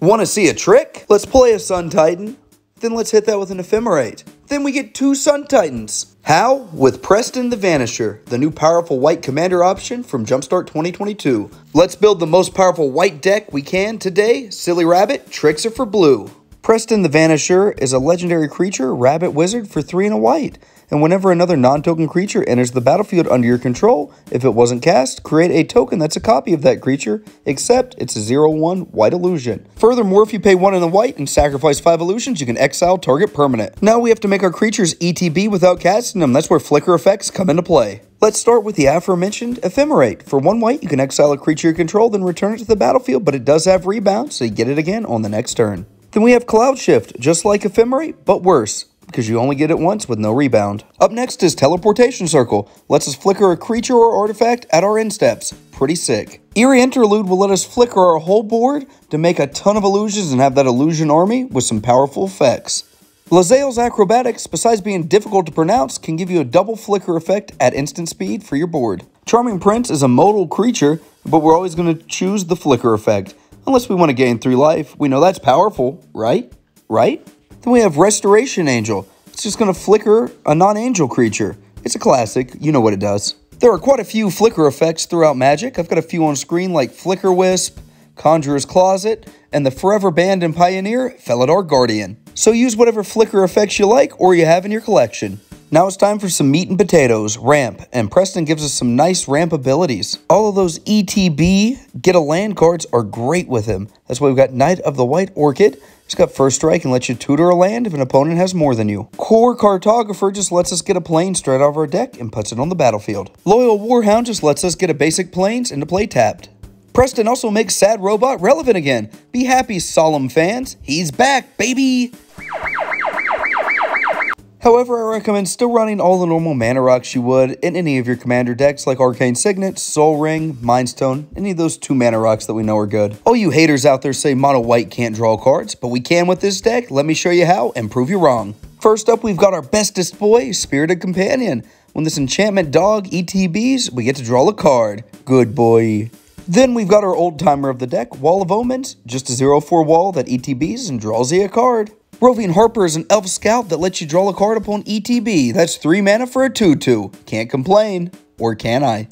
Want to see a trick? Let's play a Sun Titan. Then let's hit that with an Ephemerate. Then we get 2 Sun Titans. How? With Preston the Vanisher, the new powerful white commander option from Jumpstart 2022. Let's build the most powerful white deck we can today. Silly Rabbit, tricks are for blue. Preston the Vanisher is a legendary creature, rabbit wizard for 3 and a white. And whenever another non-token creature enters the battlefield under your control, if it wasn't cast, create a token that's a copy of that creature, except it's a 0/1 white illusion. Furthermore, if you pay 1 in the white and sacrifice 5 illusions, you can exile target permanent. Now we have to make our creatures ETB without casting them. That's where flicker effects come into play. Let's start with the aforementioned Ephemerate. For 1 white, you can exile a creature you control, then return it to the battlefield, but it does have rebound, so you get it again on the next turn. Then we have Cloud Shift, just like Ephemerate, but worse, because you only get it once with no rebound. Up next is Teleportation Circle. Lets us flicker a creature or artifact at our end steps. Pretty sick. Eerie Interlude will let us flicker our whole board to make a ton of illusions and have that illusion army with some powerful effects. Lae'zel's Acrobatics, besides being difficult to pronounce, can give you a double flicker effect at instant speed for your board. Charming Prince is a modal creature, but we're always going to choose the flicker effect. Unless we want to gain 3 life. We know that's powerful, right? Right? Then we have Restoration Angel. It's just going to flicker a non-angel creature. It's a classic. You know what it does. There are quite a few flicker effects throughout Magic. I've got a few on screen like Flicker Wisp, Conjurer's Closet, and the Forever Banned and Pioneer, Felidar Guardian. So use whatever flicker effects you like or you have in your collection. Now it's time for some meat and potatoes, ramp, and Preston gives us some nice ramp abilities. All of those ETB get a land cards are great with him. That's why we've got Knight of the White Orchid. It's got First Strike and lets you tutor a land if an opponent has more than you. Core Cartographer just lets us get a plane straight out of our deck and puts it on the battlefield. Loyal Warhound just lets us get a basic planes into play tapped. Preston also makes Sad Robot relevant again. Be happy, Solemn fans. He's back, baby! However, I recommend still running all the normal mana rocks you would in any of your commander decks like Arcane Signet, Soul Ring, Mind Stone, any of those 2 mana rocks that we know are good. All you haters out there say mono white can't draw cards, but we can with this deck. Let me show you how and prove you wrong. First up, we've got our bestest boy, Spirited Companion. When this enchantment dog ETBs, we get to draw a card. Good boy. Then we've got our old timer of the deck, Wall of Omens, just a 0/4 wall that ETBs and draws you a card. Roving Harper is an elf scout that lets you draw a card upon ETB. That's 3 mana for a 2/2. Can't complain. Or can I?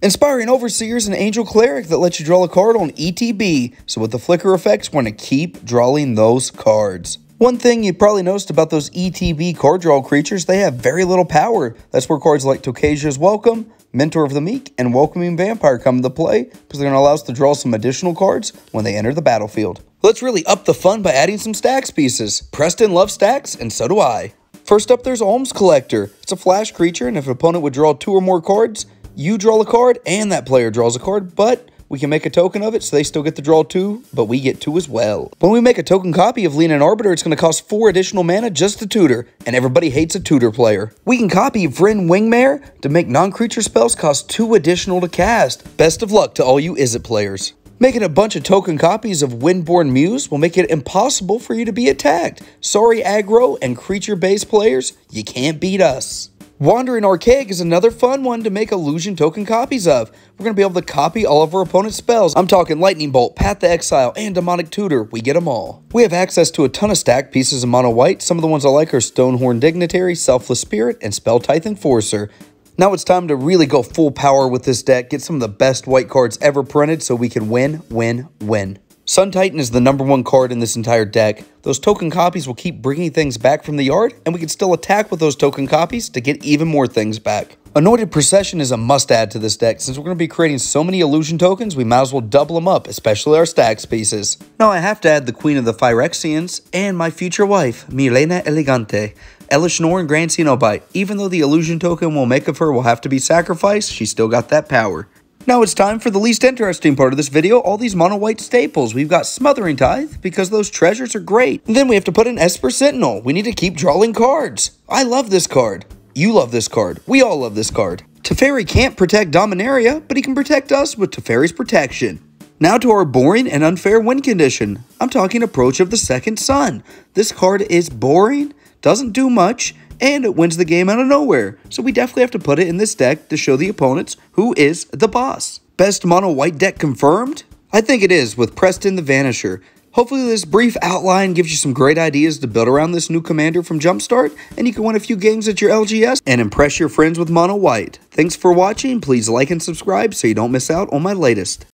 Inspiring Overseer is an angel cleric that lets you draw a card on ETB. So with the flicker effects, we're going to keep drawing those cards. One thing you probably noticed about those ETB card draw creatures, they have very little power. That's where cards like Tokasia's Welcome, Mentor of the Meek, and Welcoming Vampire come into play because they're going to allow us to draw some additional cards when they enter the battlefield. Let's really up the fun by adding some Stax pieces. Preston loves Stax, and so do I. First up, there's Alms Collector. It's a flash creature, and if an opponent would draw 2 or more cards, you draw a card, and that player draws a card, but we can make a token of it, so they still get to draw 2, but we get 2 as well. When we make a token copy of Leaning Arbiter, it's going to cost 4 additional mana just to tutor, and everybody hates a tutor player. We can copy Vryn Wingmare to make non-creature spells cost 2 additional to cast. Best of luck to all you Izzet players. Making a bunch of token copies of Windborn Muse will make it impossible for you to be attacked. Sorry aggro and creature-based players, you can't beat us. Wandering Archaic is another fun one to make illusion token copies of. We're going to be able to copy all of our opponent's spells. I'm talking Lightning Bolt, Path to Exile, and Demonic Tutor. We get them all. We have access to a ton of stacked pieces of mono white. Some of the ones I like are Stonehorn Dignitary, Selfless Spirit, and Spelltithe Enforcer. Now it's time to really go full power with this deck, get some of the best white cards ever printed so we can win, win, win. Sun Titan is the #1 card in this entire deck. Those token copies will keep bringing things back from the yard, and we can still attack with those token copies to get even more things back. Anointed Procession is a must-add to this deck. Since we're going to be creating so many illusion tokens, we might as well double them up, especially our Stax pieces. Now I have to add the Queen of the Phyrexians and my future wife, Milena Elegante. Elishnorn and Grand Cenobite. Even though the illusion token we'll make of her will have to be sacrificed, she's still got that power. Now it's time for the least interesting part of this video, all these mono white staples. We've got Smothering Tithe, because those treasures are great. And then we have to put in Esper Sentinel. We need to keep drawing cards. I love this card. You love this card. We all love this card. Teferi can't protect Dominaria, but he can protect us with Teferi's protection. Now to our boring and unfair win condition. I'm talking Approach of the Second Sun. This card is boring, doesn't do much, and it wins the game out of nowhere. So we definitely have to put it in this deck to show the opponents who is the boss. Best mono white deck confirmed? I think it is with Preston the Vanisher. Hopefully this brief outline gives you some great ideas to build around this new commander from Jumpstart, and you can win a few games at your LGS and impress your friends with mono white. Thanks for watching. Please like and subscribe so you don't miss out on my latest.